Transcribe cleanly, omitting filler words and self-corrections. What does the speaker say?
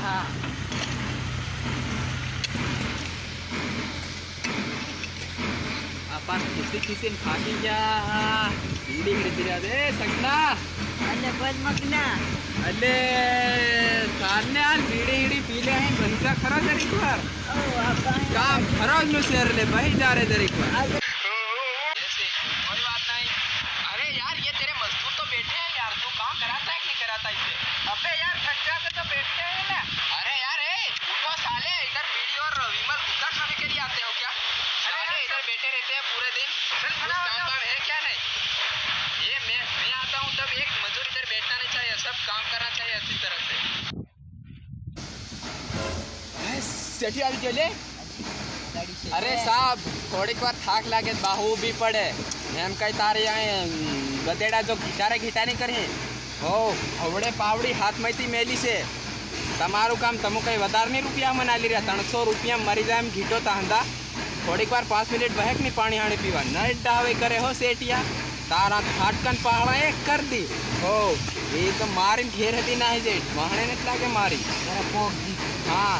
हाँ अपन किसी खाती क्या बीड़ी हिड़ती दे सकना अरे बस मकना अले सामने आज बीड़ी हिड़ी पी ले हैं भैंसा खरा जरी पर ओ आप काम खराज नु शेर ले भाई जा रहे जरी पर आगे ऐसे कोई बात नहीं। अरे यार ये तेरे मजदूर तो बैठे हैं यार, तू काम कराता है कि नहीं कराता इसे? अबे यार खर्चा से तो बैठते हैं ना। अरे यार उठो साले, इधर बीड़ी और विमल गुटखा खाने के लिए आते हो क्या? अरे इधर बैठे रहते हैं पूरे दिन, कुछ काम वाम है क्या? नहीं ये मैं आता हूँ तब एक मजदूर इधर बैठना नहीं चाहिए, सब काम करना चाहिए अच्छी तरह से। सेठी आज चले। अरे साहब थोड़ी बार थाक लागे बाहू भी पड़े एम कई तारे आए गदेड़ा जो घिटारे घिटाने करे हो हवड़े पावड़ी हाथ में थी मेली से तमारू काम तमु कई वधार नहीं रुपया मना ली रहा 300 रुपया मरी जाए घीटो तांदा थोड़ी बार 5 मिनट बहक नहीं पानी हाने पीवा न डावे करे हो सेठिया तारा फाटकन पहाड़ा एक कर दी हो ये तो मारिन घेर हती ना जेठ वहाने ने लागे मारी मेरा पोक दी हाँ